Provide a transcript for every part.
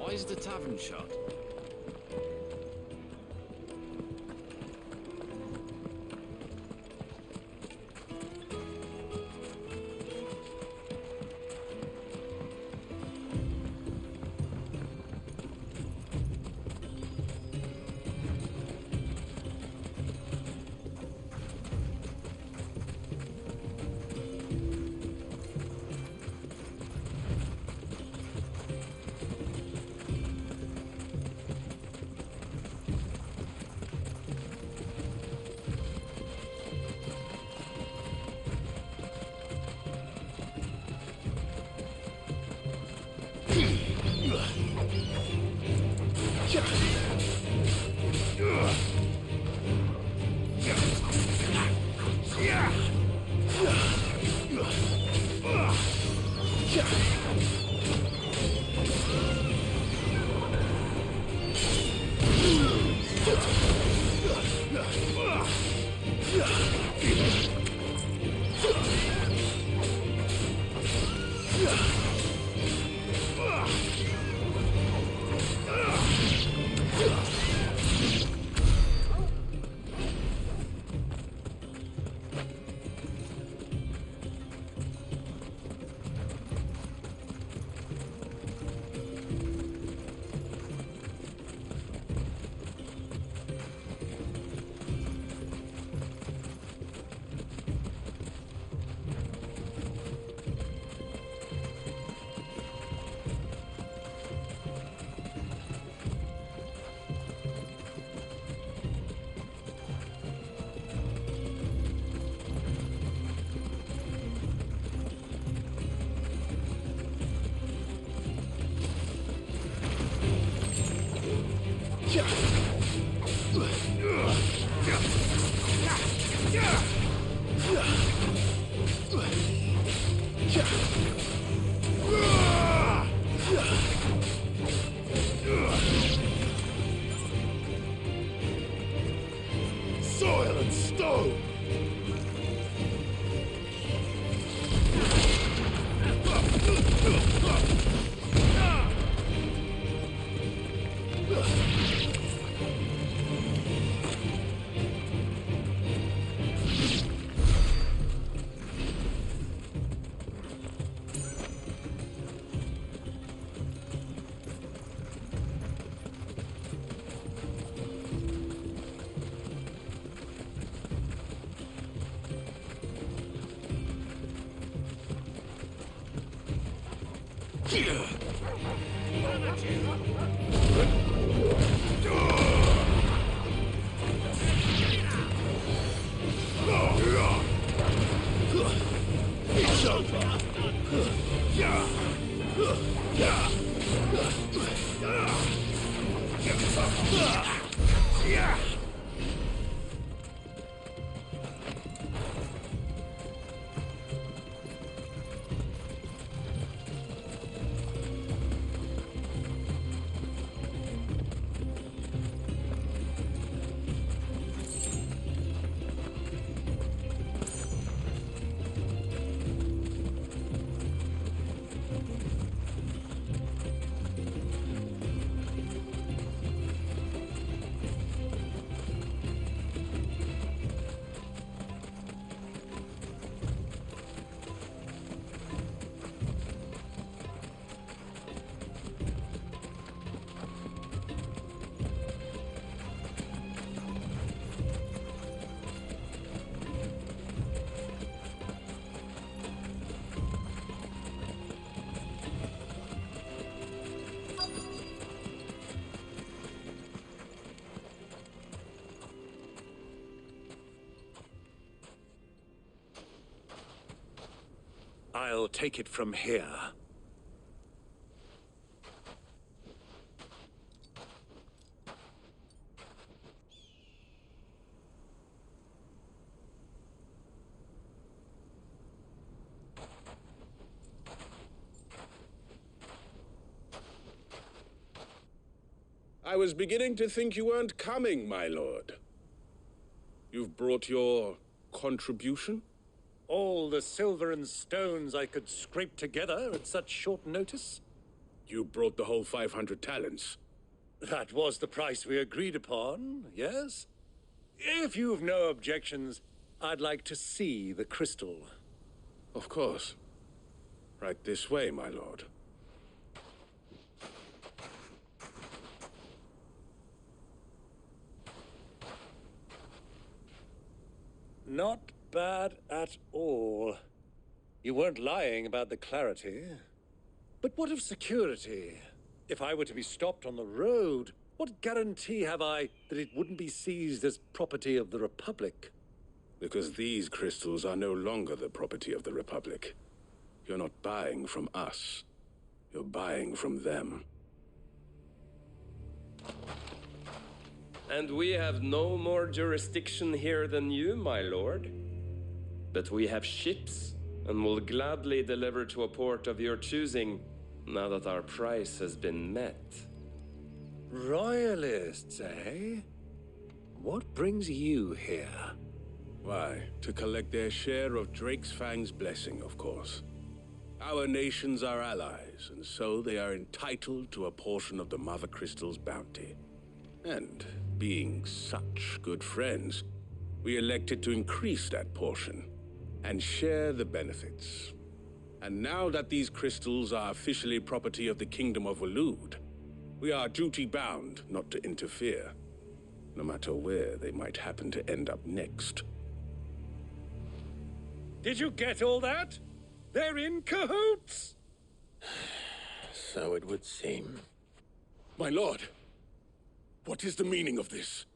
Why is the tavern shut? Soil and stone! It's over. I'll take it from here. I was beginning to think you weren't coming, my lord. You've brought your contribution? All the silver and stones I could scrape together at such short notice? You brought the whole 500 talents. That was the price we agreed upon, yes? If you've no objections, I'd like to see the crystal. Of course. Right this way, my lord. Not bad at all. You weren't lying about the clarity. But what of security? If I were to be stopped on the road, what guarantee have I that it wouldn't be seized as property of the Republic? Because these crystals are no longer the property of the Republic. You're not buying from us. You're buying from them. And we have no more jurisdiction here than you, my lord. But we have ships, and will gladly deliver to a port of your choosing, now that our price has been met. Royalists, eh? What brings you here? Why, to collect their share of Drake's Fang's blessing, of course. Our nations are allies, and so they are entitled to a portion of the Mother Crystal's bounty. And, being such good friends, we elected to increase that portion and share the benefits. And now that these crystals are officially property of the Kingdom of Waloed, we are duty-bound not to interfere, no matter where they might happen to end up next. Did you get all that? They're in cahoots! So it would seem. My lord, what is the meaning of this?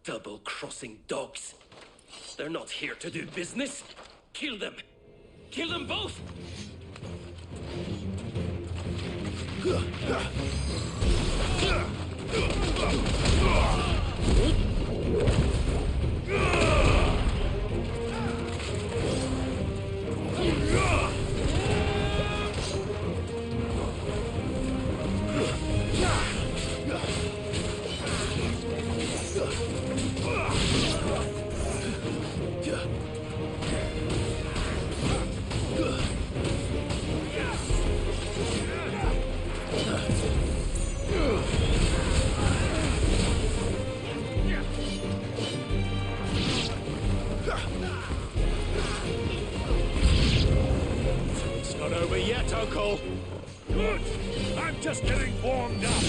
Double-crossing dogs. They're not here to do business. Kill them! Kill them both! It's not over yet, Uncle. Good. I'm just getting warmed up.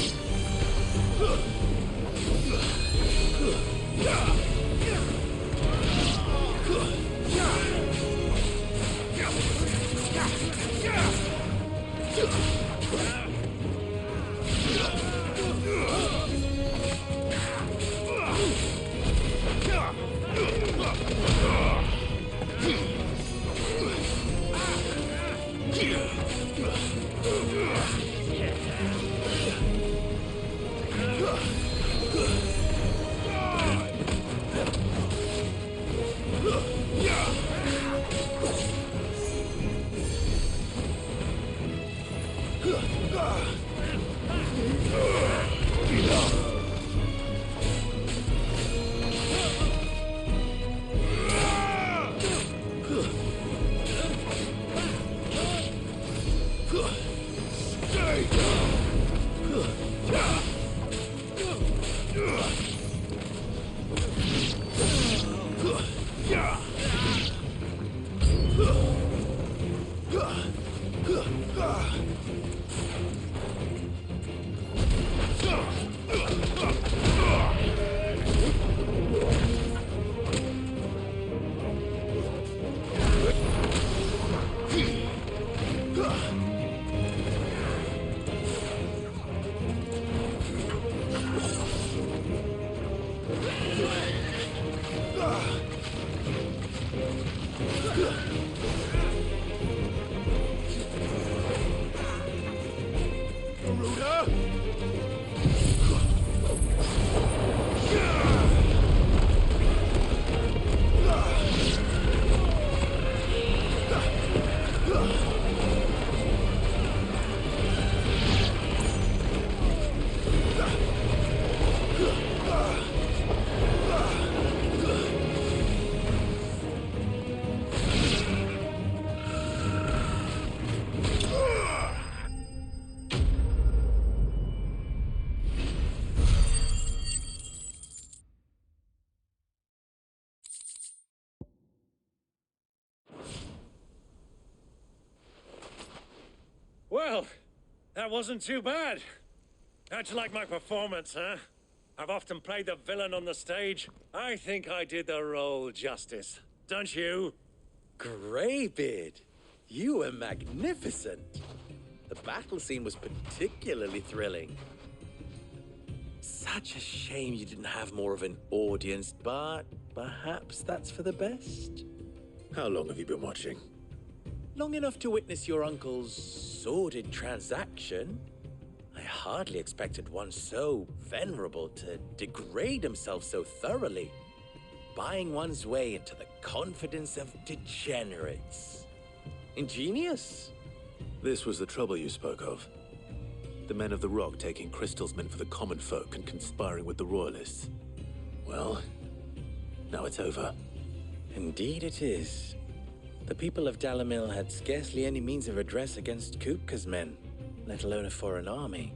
That wasn't too bad. How'd you like my performance, huh? I've often played the villain on the stage. I think I did the role justice. Don't you? Greybeard, you were magnificent. The battle scene was particularly thrilling. Such a shame you didn't have more of an audience, but perhaps that's for the best. How long have you been watching? Long enough to witness your uncle's sordid transaction. I hardly expected one so venerable to degrade himself so thoroughly, buying one's way into the confidence of degenerates. Ingenious. This was the trouble you spoke of. The men of the Rock taking crystals meant for the common folk and conspiring with the Royalists. Well, now it's over. Indeed it is. The people of Dalamil had scarcely any means of redress against Kupka's men, let alone a foreign army.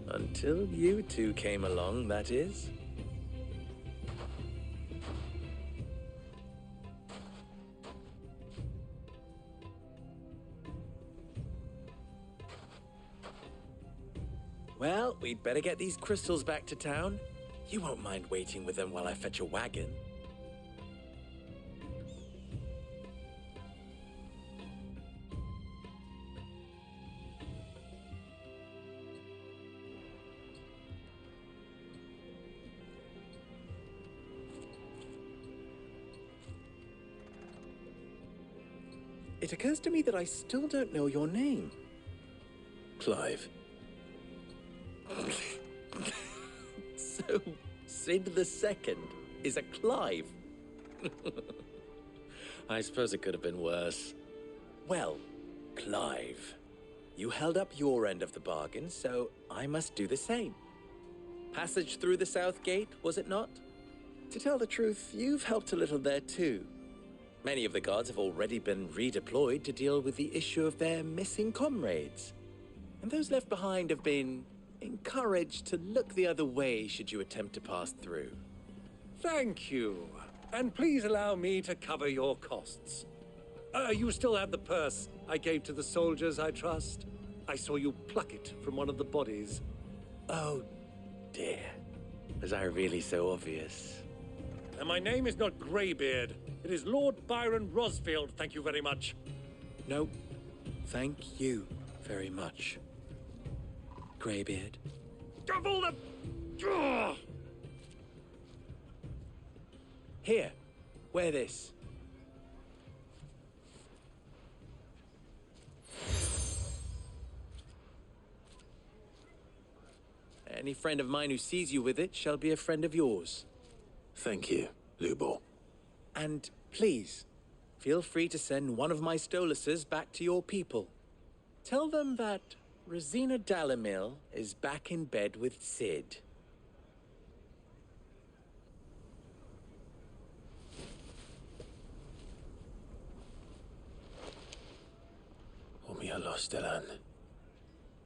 Until you two came along, that is. Well, we'd better get these crystals back to town. You won't mind waiting with them while I fetch a wagon. It occurs to me that I still don't know your name. Clive. So, Sid the Second is a Clive. I suppose it could have been worse. Well, Clive, you held up your end of the bargain, so I must do the same. Passage through the South Gate, was it not? To tell the truth, you've helped a little there too. Many of the guards have already been redeployed to deal with the issue of their missing comrades. And those left behind have been encouraged to look the other way should you attempt to pass through. Thank you. And please allow me to cover your costs. You still have the purse I gave to the soldiers, I trust? I saw you pluck it from one of the bodies. Oh, dear. Was I really so obvious? And my name is not Greybeard. It is Lord Byron Rosfield, thank you very much. No, thank you very much, Greybeard. Of all the... Ugh! Here, wear this. Any friend of mine who sees you with it shall be a friend of yours. Thank you, Lubor. And please, feel free to send one of my Stoluses back to your people. Tell them that Rosina Dalamil is back in bed with Sid. Omia Lostelan.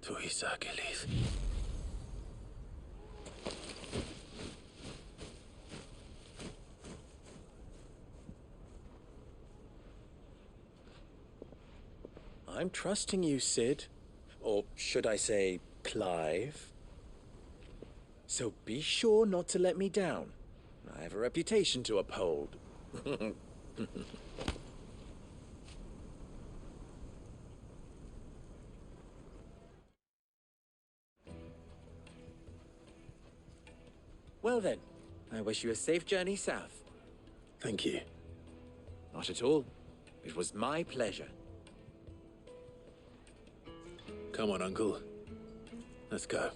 Tu Isakelis. I'm trusting you, Sid. Or should I say, Clive? So be sure not to let me down. I have a reputation to uphold. Well then, I wish you a safe journey south. Thank you. Not at all. It was my pleasure. Come on, Uncle. Let's go.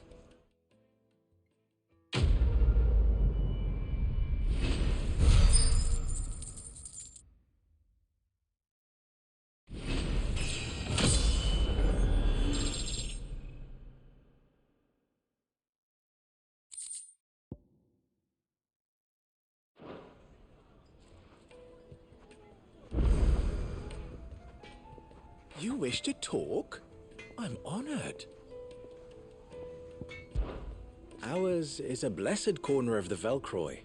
You wish to talk? I'm honored. Ours is a blessed corner of the Velcroy.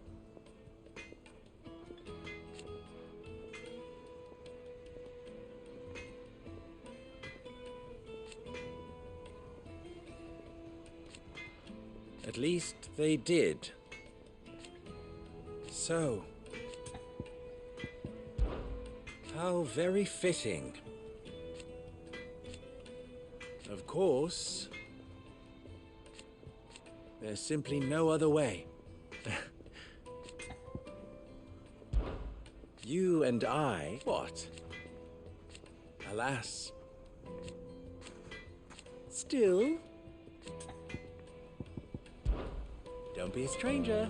At least they did. So, how very fitting. Of course, there's simply no other way. You and I... What? Alas. Still... Don't be a stranger.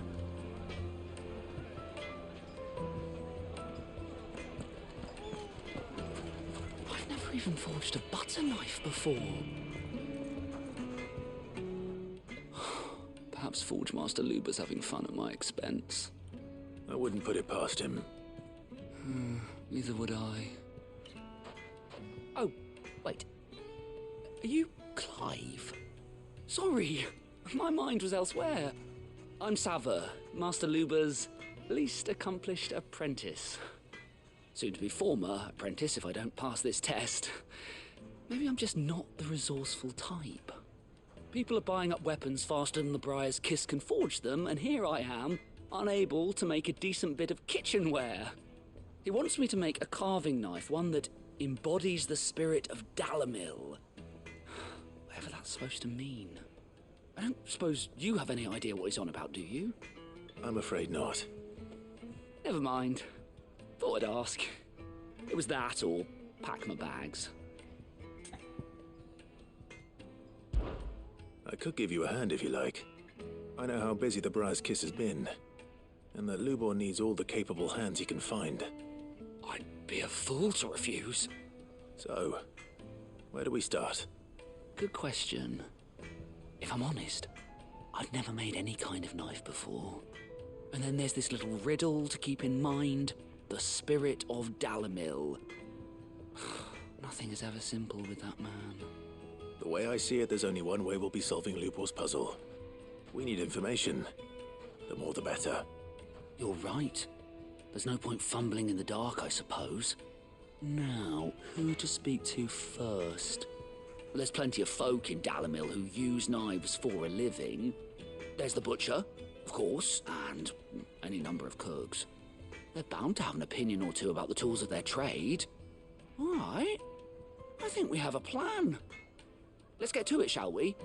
I've never even forged a butter knife before. Perhaps Forge Master Luber's having fun at my expense. I wouldn't put it past him. Neither would I. Oh, wait. Are you Clive? Sorry, my mind was elsewhere. I'm Sava, Master Luber's least accomplished apprentice. Soon to be former apprentice if I don't pass this test. Maybe I'm just not the resourceful type. People are buying up weapons faster than the Briar's Kiss can forge them, and here I am, unable to make a decent bit of kitchenware. He wants me to make a carving knife, one that embodies the spirit of Dalamil. Whatever that's supposed to mean. I don't suppose you have any idea what he's on about, do you? I'm afraid not. Never mind. Thought I'd ask. It was that or pack my bags. I could give you a hand if you like. I know how busy the Briar's Kiss has been, and that Lubor needs all the capable hands he can find. I'd be a fool to refuse. So, where do we start? Good question. If I'm honest, I've never made any kind of knife before. And then there's this little riddle to keep in mind. The spirit of Dalamil. Nothing is ever simple with that man. The way I see it, there's only one way we'll be solving Lubor's puzzle. We need information. The more the better. You're right. There's no point fumbling in the dark, I suppose. Now, who to speak to first? There's plenty of folk in Dalamil who use knives for a living. There's the butcher, of course, and any number of cooks. They're bound to have an opinion or two about the tools of their trade. All right. I think we have a plan. Let's get to it, shall we?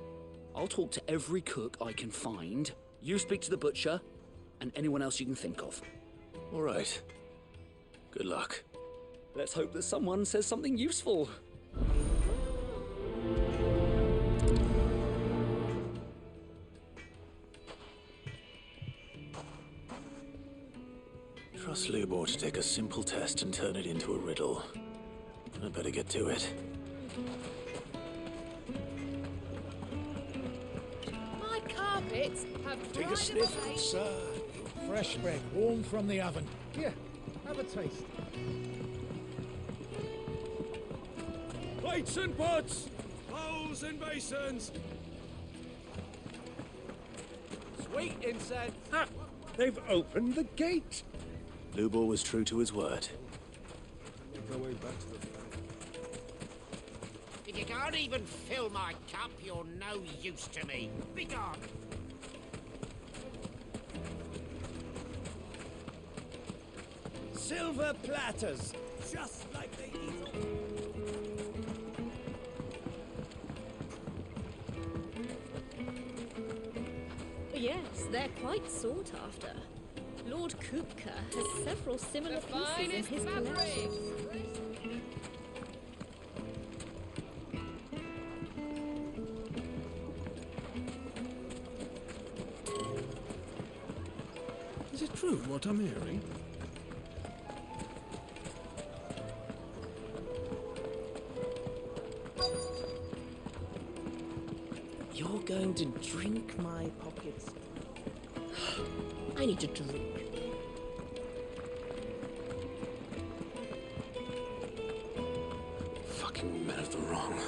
I'll talk to every cook I can find. You speak to the butcher, and anyone else you can think of. All right. Good luck. Let's hope that someone says something useful. Trust Lubor to take a simple test and turn it into a riddle. I'd better get to it. My carpets have Take a dried sniff, away. sir. Fresh bread, warm from the oven. Here, have a taste. Plates and pots! Bowls and basins! Sweet incense! Ah, they've opened the gate! Lubor was true to his word. If you can't even fill my cup, you're no use to me. Be gone! Silver platters, just like they eat. Yes, they're quite sought after. Lord Kupka has several similar pieces in his collection. Is it true what I'm hearing? You're going to drink my pockets. I need to drink. Fucking men of the wrong.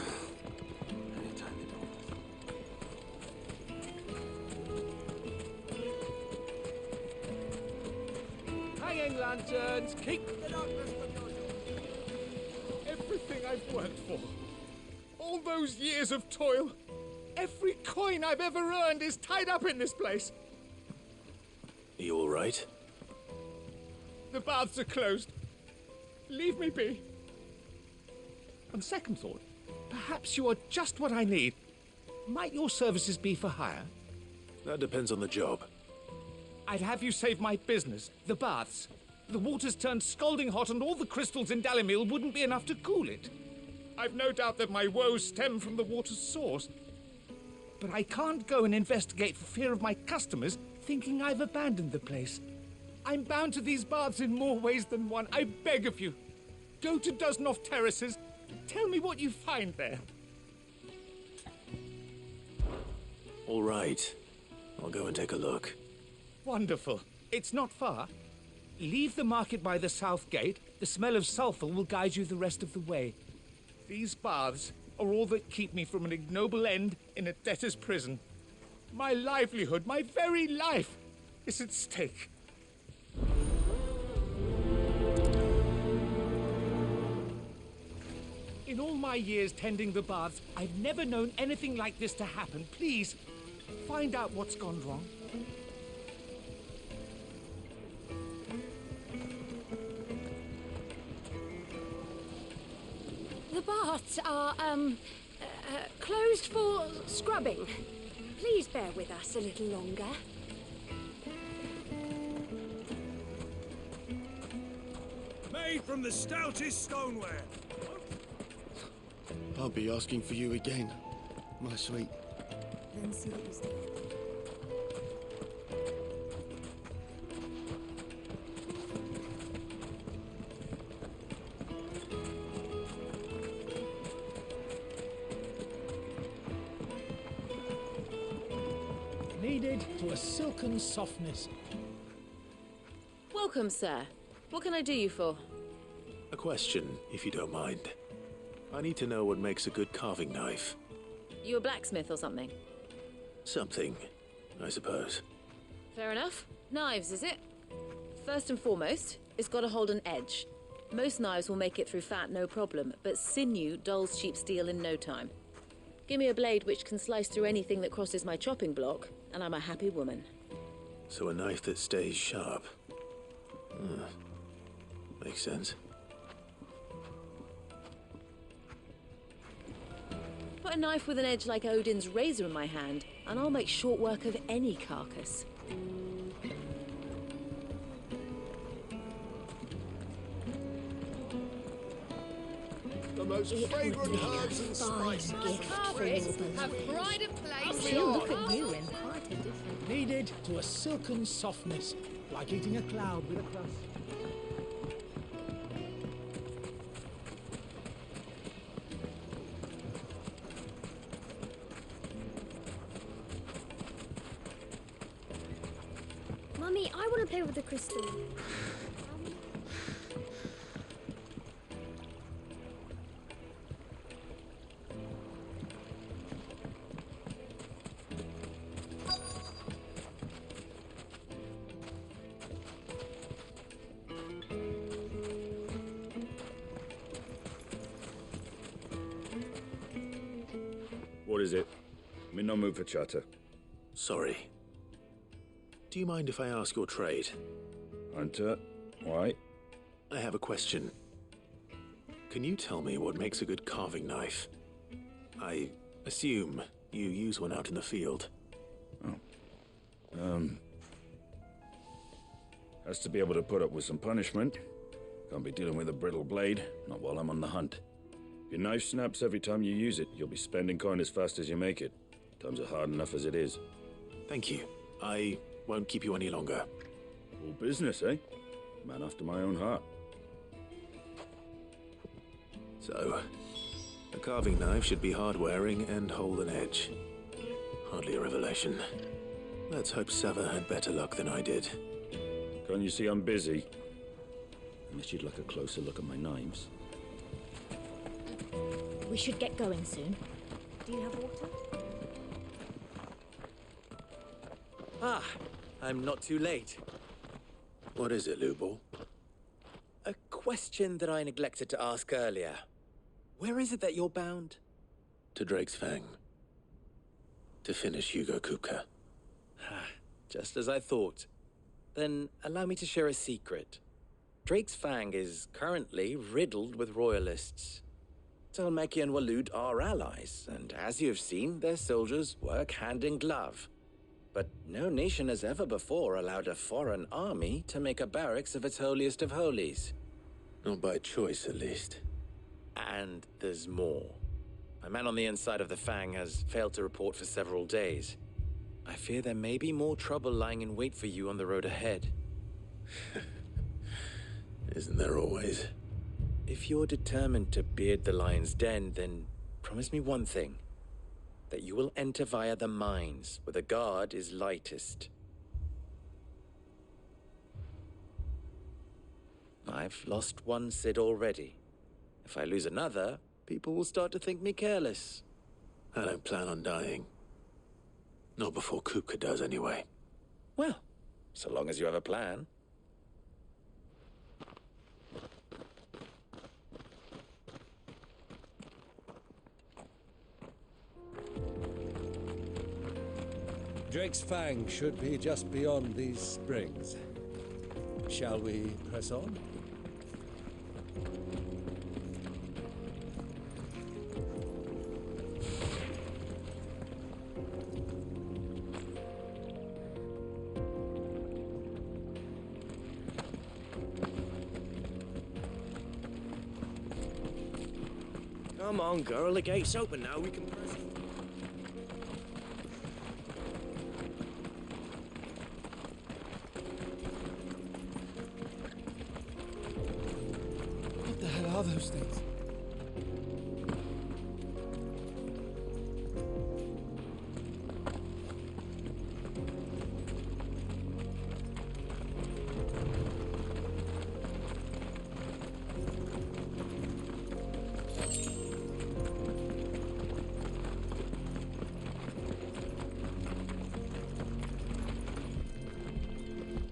Hanging lanterns, keep the darkness from your... Everything I've worked for. All those years of toil. Every coin I've ever earned is tied up in this place. Are you all right? The baths are closed. Leave me be. On second thought, perhaps you are just what I need. Might your services be for hire? That depends on the job. I'd have you save my business, the baths. The water's turned scalding hot and all the crystals in Dalimil wouldn't be enough to cool it. I've no doubt that my woes stem from the water's source. But I can't go and investigate for fear of my customers thinking I've abandoned the place. I'm bound to these baths in more ways than one. I beg of you. Go to Dusnoff Terraces. Tell me what you find there. All right. I'll go and take a look. Wonderful. It's not far. Leave the market by the south gate. The smell of sulphur will guide you the rest of the way. These baths are all that keep me from an ignoble end in a debtor's prison. My livelihood, my very life, is at stake. In all my years tending the baths, I've never known anything like this to happen. Please, find out what's gone wrong. The baths are, closed for scrubbing. Please bear with us a little longer. Made from the stoutest stoneware. I'll be asking for you again, my sweet. Then see that you stay. Needed to a silken softness. Welcome, sir. What can I do you for? A question, if you don't mind. I need to know what makes a good carving knife. You a blacksmith or something? Something, I suppose. Fair enough. Knives, is it? First and foremost, it's got to hold an edge. Most knives will make it through fat, no problem, but sinew dulls cheap steel in no time. Give me a blade which can slice through anything that crosses my chopping block, and I'm a happy woman. So a knife that stays sharp. Makes sense. Put a knife with an edge like Odin's razor in my hand, and I'll make short work of any carcass. The most fragrant herbs and spices. Have pride of place. She'll look at you in quite a different. Needed to a silken softness, like eating a cloud with a crust. Mummy, I want to play with the crystal. What is it? I'm in no mood for chatter. Sorry. Do you mind if I ask your trade? Hunter, why? I have a question. Can you tell me what makes a good carving knife? I assume you use one out in the field. Has to be able to put up with some punishment. Can't be dealing with a brittle blade, not while I'm on the hunt. If your knife snaps every time you use it, you'll be spending coin as fast as you make it. Times are hard enough as it is. Thank you. I won't keep you any longer. All business, eh? Man after my own heart. So, a carving knife should be hard-wearing and hold an edge. Hardly a revelation. Let's hope Sava had better luck than I did. Can't you see I'm busy? Unless you'd like a closer look at my knives. We should get going soon. Do you have water? Ah, I'm not too late. What is it, Lubor? A question that I neglected to ask earlier. Where is it that you're bound? To Drake's Fang. To finish Hugo Kupka. Just as I thought. Then allow me to share a secret. Drake's Fang is currently riddled with royalists. Talmeki and Walud are allies, and as you have seen, their soldiers work hand in glove. But no nation has ever before allowed a foreign army to make a barracks of its holiest of holies. Not by choice, at least. And there's more. A man on the inside of the Fang has failed to report for several days. I fear there may be more trouble lying in wait for you on the road ahead. Isn't there always? If you're determined to beard the lion's den, then promise me one thing. That you will enter via the mines, where the guard is lightest. I've lost one Cid already. If I lose another, people will start to think me careless. I don't plan on dying. Not before Kupka does, anyway. Well, so long as you have a plan. Drake's Fang should be just beyond these springs. Shall we press on? Come on, girl, the gate's open now, we can press it. What the hell are those things?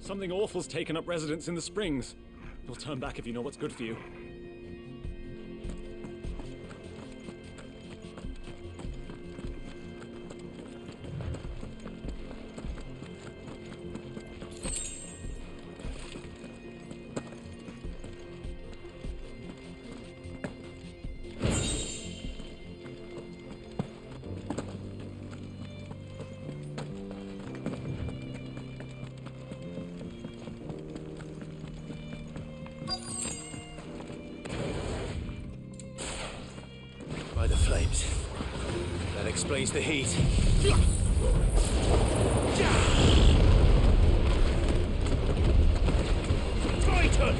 Something awful's taken up residence in the springs. You'll turn back if you know what's good for you. By the flames. That explains the heat. Titan!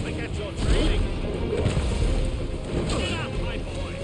Forget your training. Get out, my boy.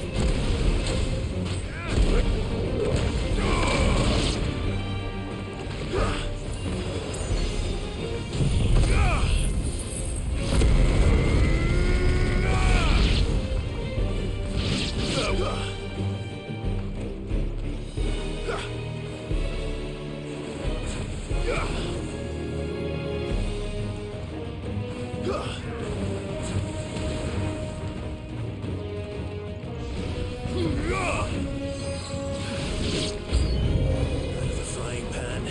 The frying pan.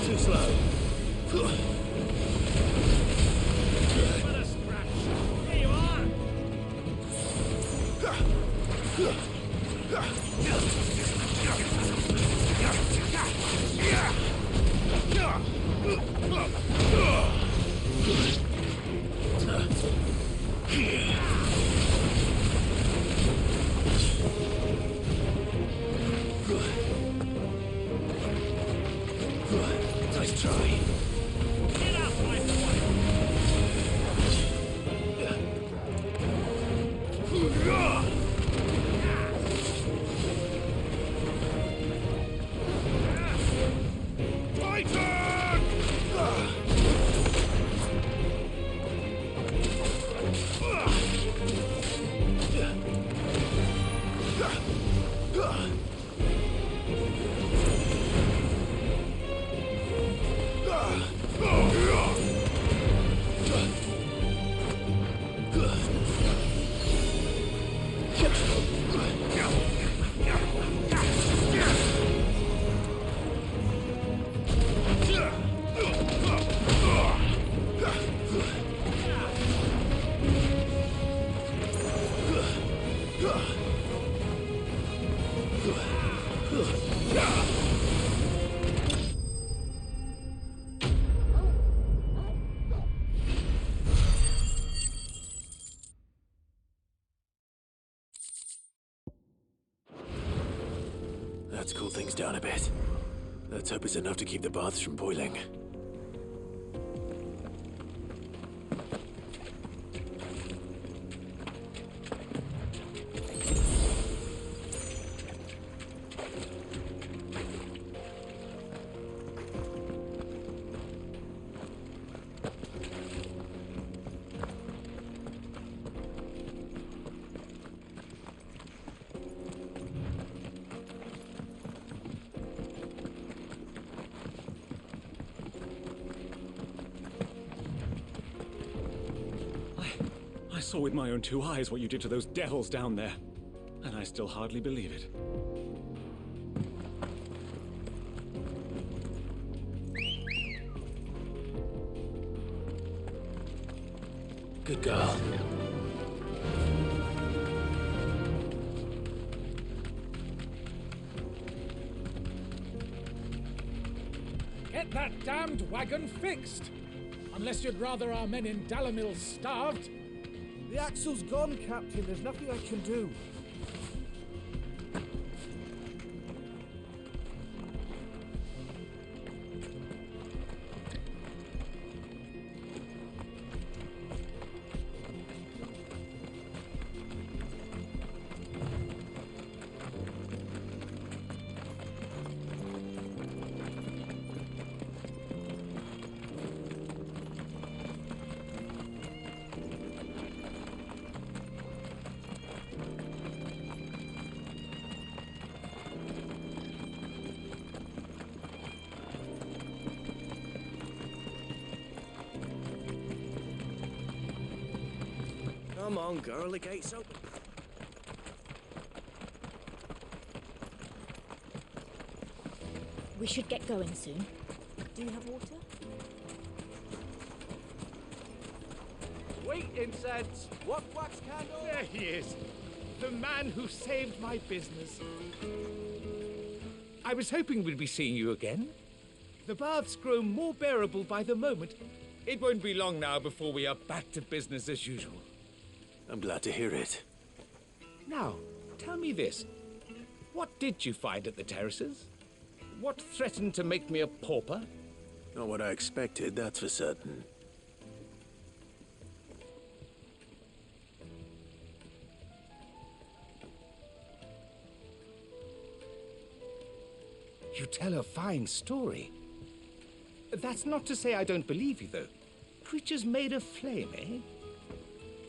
Too slow. Let's cool things down a bit. Let's hope it's enough to keep the baths from boiling. I saw with my own 2 eyes what you did to those devils down there, and I still hardly believe it. Good girl. Get that damned wagon fixed! Unless you'd rather our men in Dalamil starved. The axle's gone, Captain. There's nothing I can do. Come on, girl, the gate's open. We should get going soon. Do you have water? Wait, incense! What wax candle? There he is. The man who saved my business. I was hoping we'd be seeing you again. The baths grow more bearable by the moment. It won't be long now before we are back to business as usual. I'm glad to hear it. Now, tell me this. What did you find at the terraces? What threatened to make me a pauper? Not what I expected, that's for certain. You tell a fine story. That's not to say I don't believe you, though. Creatures made of flame, eh?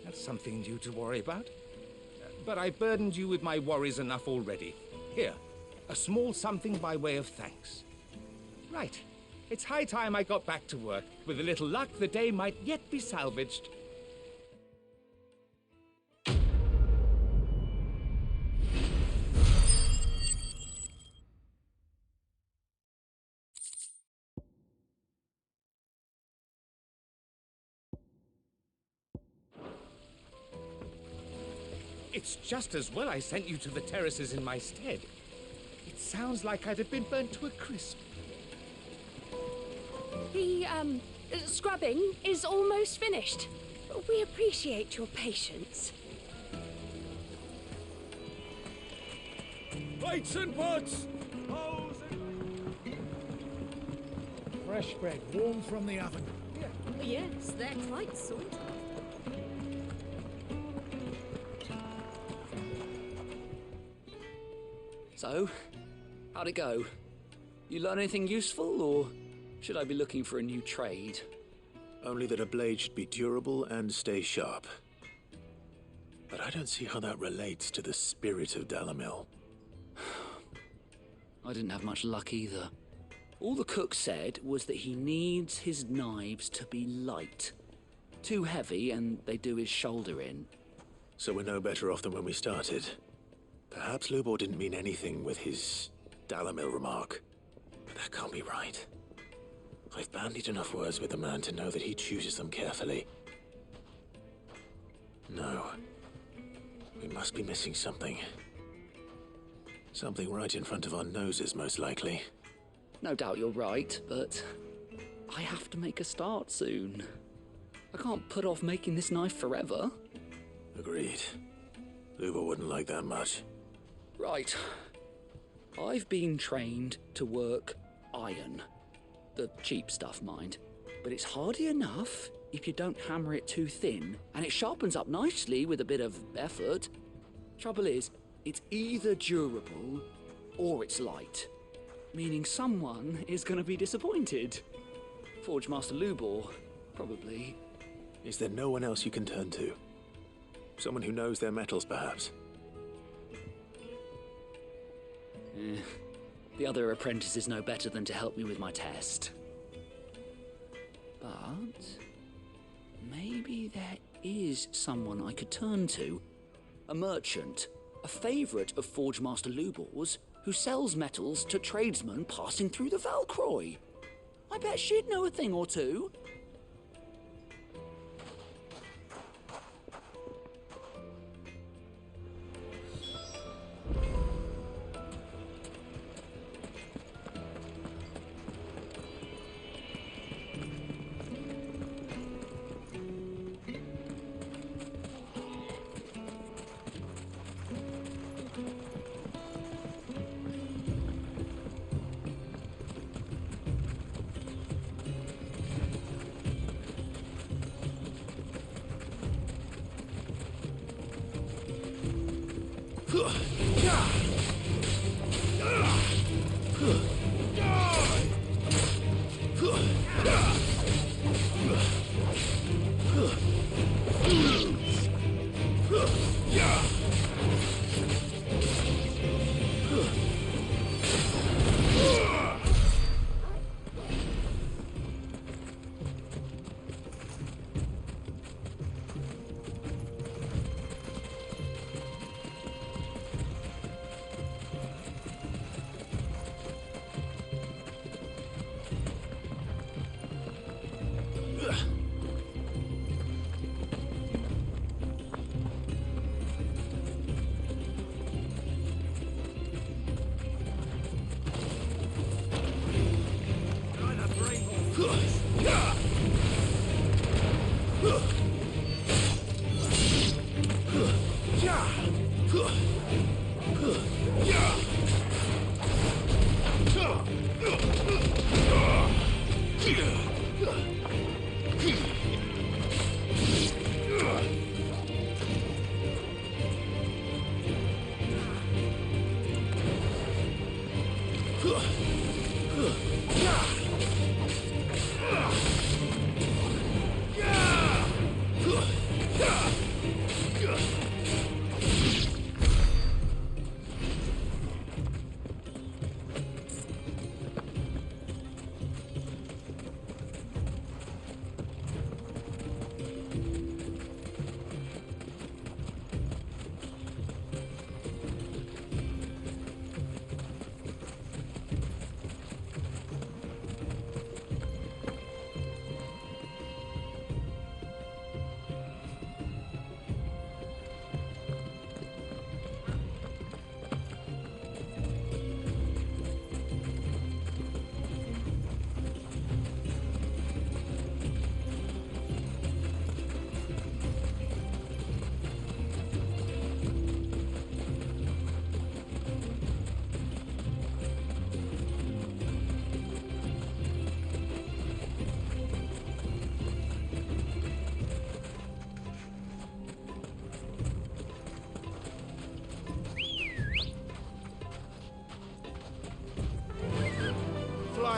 That's something new to worry about. But I burdened you with my worries enough already. Here, a small something by way of thanks. Right. It's high time I got back to work. With a little luck, the day might yet be salvaged. It's just as well I sent you to the terraces in my stead. It sounds like I'd have been burnt to a crisp. The, scrubbing is almost finished. We appreciate your patience. Plates and pots! Fresh bread, warm from the oven. Yes, they're quite sought after. So, how'd it go? You learn anything useful, or should I be looking for a new trade? Only that a blade should be durable and stay sharp. But I don't see how that relates to the spirit of Dalamil. I didn't have much luck either. All the cook said was that he needs his knives to be light. Too heavy and they do his shoulder in. So we're no better off than when we started. Perhaps Lubor didn't mean anything with his Dalamil remark. But that can't be right. I've bandied enough words with the man to know that he chooses them carefully. No. We must be missing something. Something right in front of our noses, most likely. No doubt you're right, but I have to make a start soon. I can't put off making this knife forever. Agreed. Lubor wouldn't like that much. Right. I've been trained to work iron. The cheap stuff, mind. But it's hardy enough if you don't hammer it too thin, and it sharpens up nicely with a bit of effort. Trouble is, it's either durable or it's light, meaning someone is going to be disappointed. Forge Master Lubor, probably. Is there no one else you can turn to? Someone who knows their metals, perhaps? The other apprentices know better than to help me with my test. But maybe there is someone I could turn to. A merchant, a favourite of Forge Master Lubor's, who sells metals to tradesmen passing through the Valcroy. I bet she'd know a thing or two.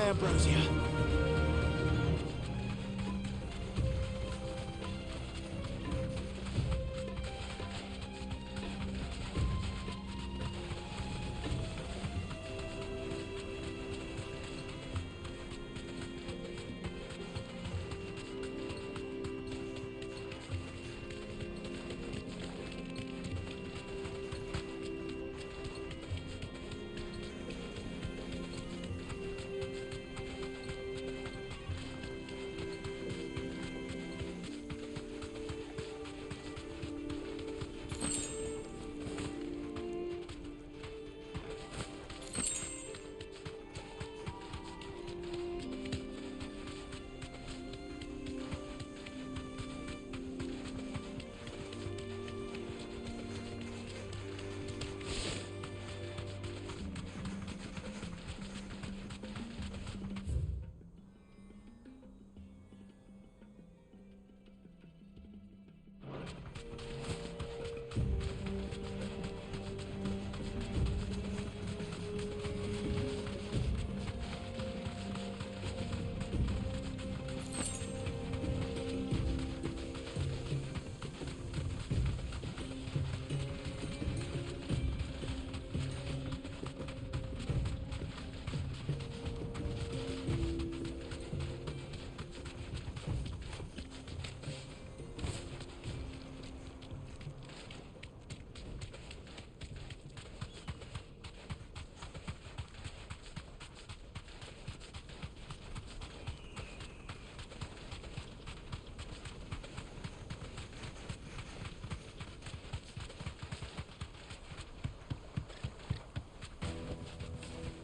Ambrosia.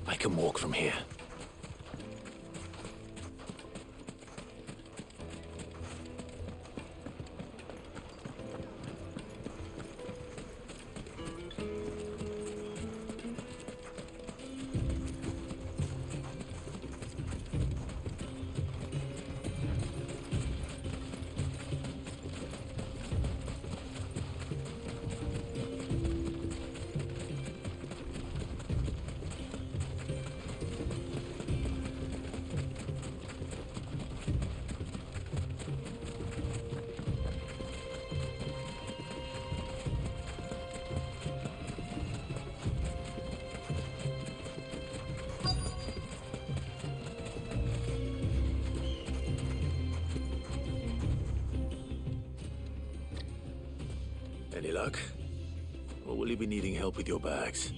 I can walk from here. Any luck? Or will you be needing help with your bags?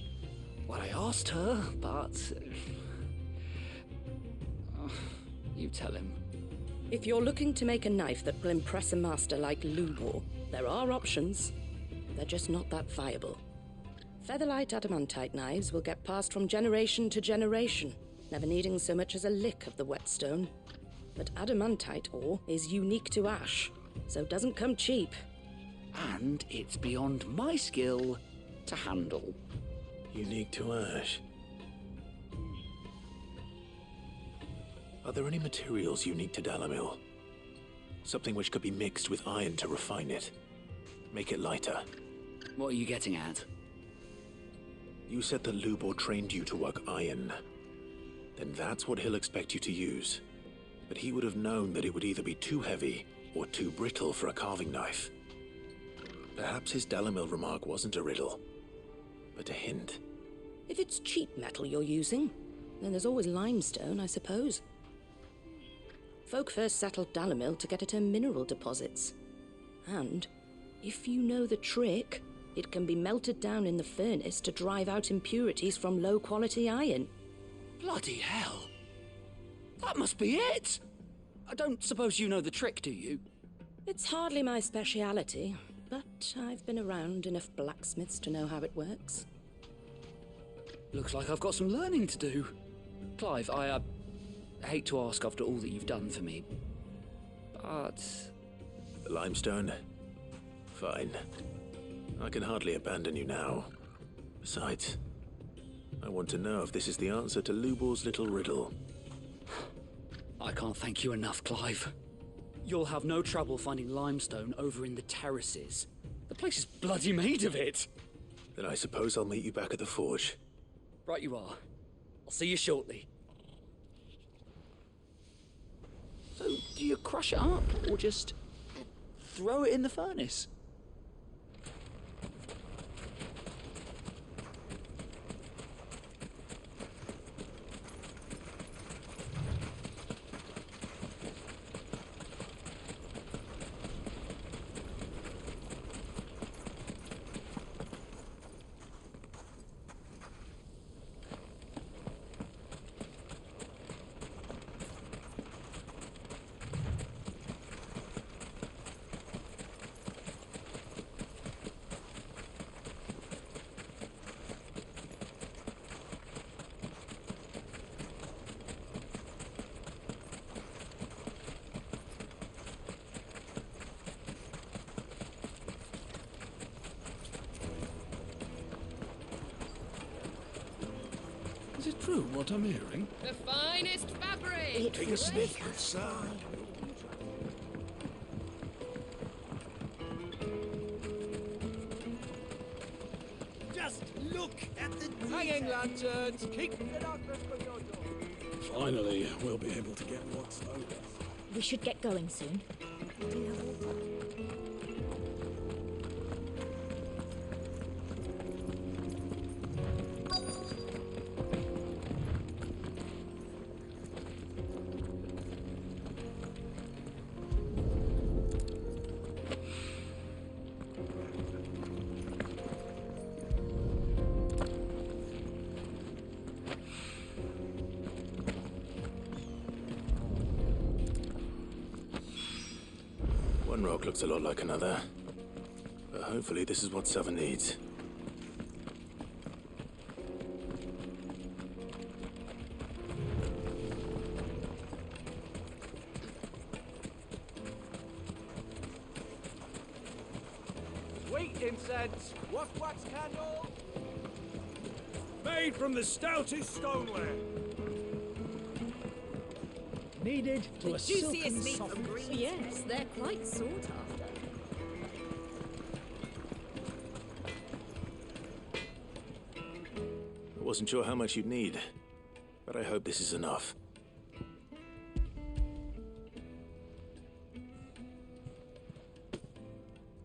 Well, I asked her, but... you tell him. If you're looking to make a knife that will impress a master like Lubor, there are options. They're just not that viable. Featherlight adamantite knives will get passed from generation to generation, never needing so much as a lick of the whetstone. But adamantite ore is unique to ash, so it doesn't come cheap. And it's beyond my skill to handle. Unique to ash. Are there any materials unique to Dalamil? Something which could be mixed with iron to refine it. Make it lighter. What are you getting at? You said that Lubor trained you to work iron. Then that's what he'll expect you to use. But he would have known that it would either be too heavy or too brittle for a carving knife. Perhaps his Dalamil remark wasn't a riddle, but a hint. If it's cheap metal you're using, then there's always limestone, I suppose. Folk first settled Dalamil to get at her mineral deposits. And, if you know the trick, it can be melted down in the furnace to drive out impurities from low-quality iron. Bloody hell! That must be it! I don't suppose you know the trick, do you? It's hardly my speciality, but I've been around enough blacksmiths to know how it works. Looks like I've got some learning to do. Clive, I hate to ask after all that you've done for me, but... The limestone? Fine. I can hardly abandon you now. Besides, I want to know if this is the answer to Lubor's little riddle. I can't thank you enough, Clive. You'll have no trouble finding limestone over in the terraces. The place is bloody made of it. Then I suppose I'll meet you back at the forge. Right you are. I'll see you shortly. So, do you crush it up, or just throw it in the furnace? Is it true what I'm hearing? The finest fabric! Take a sniff, good sir. Look at the Hanging lanterns, keep... Finally, we'll be able to get what's owed us. We should get going soon. One rock looks a lot like another. But hopefully this is what Sava needs. Sweet incense, wax candle. Made from the stoutest stoneware. Needed The juiciest meat from Greece. Yes, they're quite sought after. I wasn't sure how much you'd need, but I hope this is enough.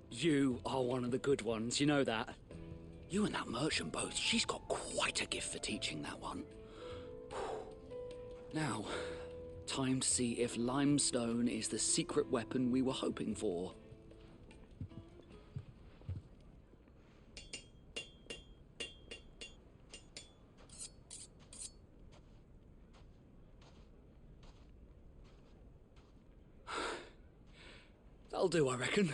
You are one of the good ones, you know that. You and that merchant both, she's got quite a gift for teaching that one. Now, time to see if limestone is the secret weapon we were hoping for. That'll do, I reckon.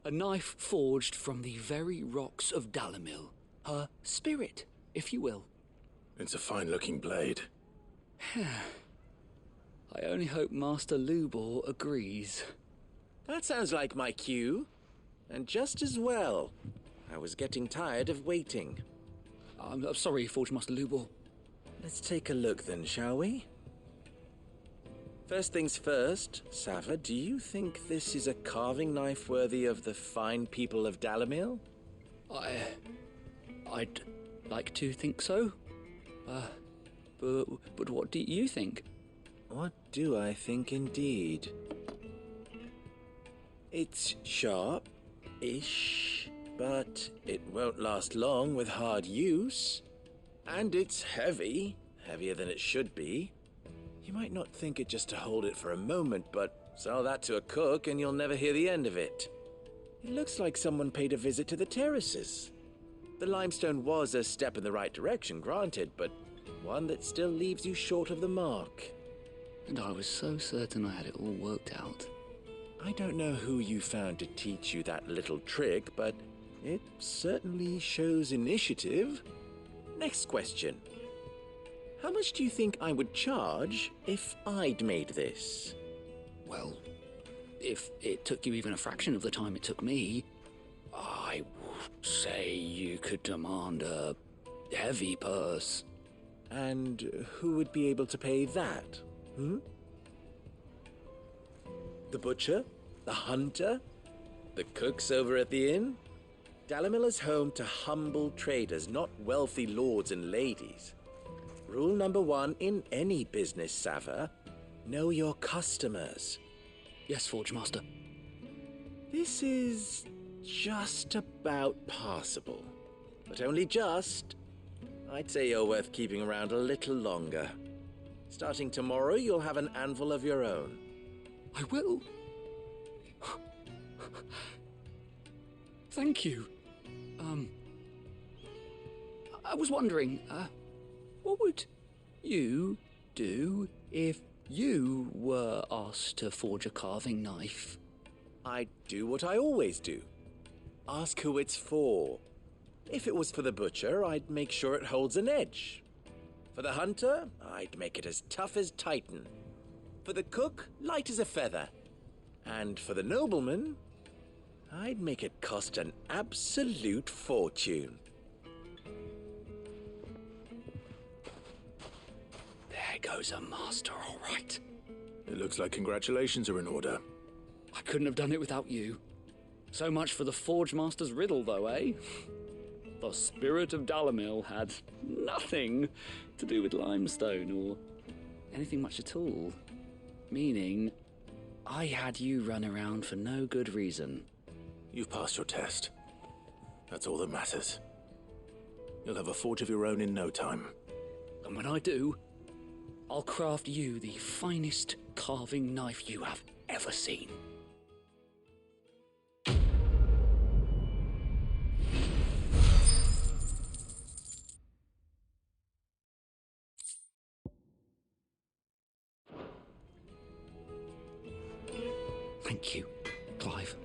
A knife forged from the very rocks of Dalimil. Her spirit, if you will. It's a fine-looking blade. I only hope Master Lubor agrees. That sounds like my cue. And just as well. I was getting tired of waiting. I'm sorry, Forge Master Lubor. Let's take a look then, shall we? First things first, Sava, do you think this is a carving knife worthy of the fine people of Dalimil? I'd like to think so. But what do you think? What do I think indeed? It's sharp-ish, but it won't last long with hard use. And it's heavy, heavier than it should be. You might not think it just to hold it for a moment, but sell that to a cook and you'll never hear the end of it. It looks like someone paid a visit to the terraces. The limestone was a step in the right direction, granted, but one that still leaves you short of the mark. And I was so certain I had it all worked out. I don't know who you found to teach you that little trick, but it certainly shows initiative. Next question. How much do you think I would charge if I'd made this? Well, if it took you even a fraction of the time it took me, I would say you could demand a heavy purse. And who would be able to pay that? The butcher? The hunter? The cooks over at the inn? Dalimil is home to humble traders, not wealthy lords and ladies. Rule number 1 in any business, Sava, know your customers. Yes, Forge Master. This is just about passable. But only just. I'd say you're worth keeping around a little longer. Starting tomorrow, you'll have an anvil of your own. I will. Thank you. I was wondering, what would you do if you were asked to forge a carving knife? I'd do what I always do. Ask who it's for. If it was for the butcher, I'd make sure it holds an edge. For the hunter, I'd make it as tough as Titan. For the cook, light as a feather. And for the nobleman, I'd make it cost an absolute fortune. There goes a master, all right. It looks like congratulations are in order. I couldn't have done it without you. So much for the Forge Master's riddle, though, eh? The spirit of Dalamil had nothing to do with limestone or anything much at all. Meaning, I had you run around for no good reason. You've passed your test. That's all that matters. You'll have a forge of your own in no time. And when I do, I'll craft you the finest carving knife you have ever seen. Thank you, Clive.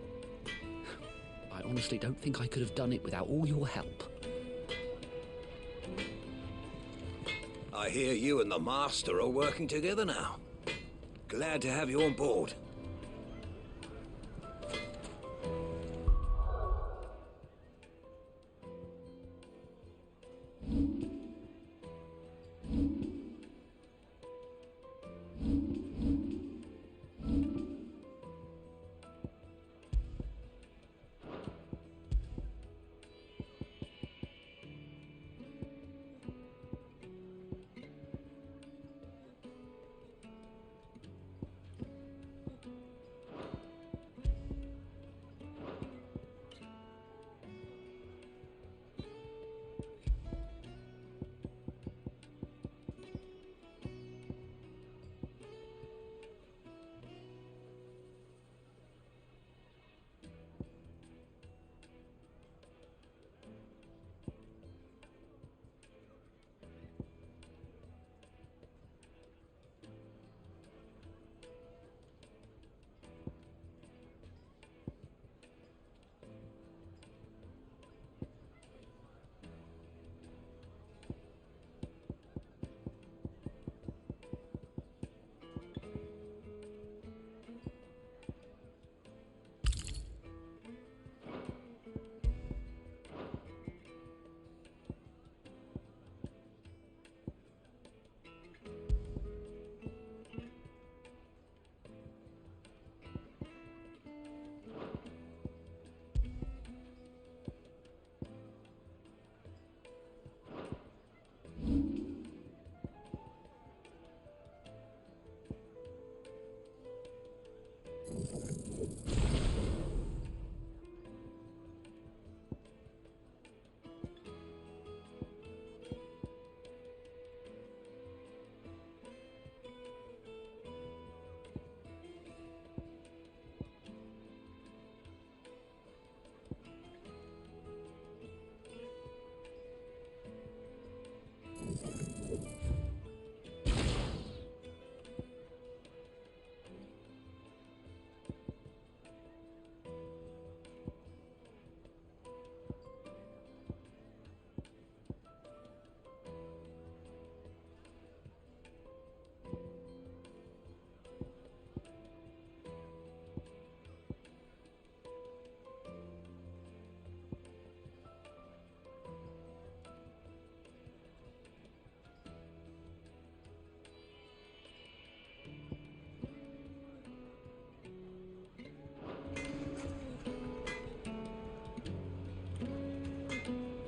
I honestly don't think I could have done it without all your help. I hear you and the Master are working together now. Glad to have you on board.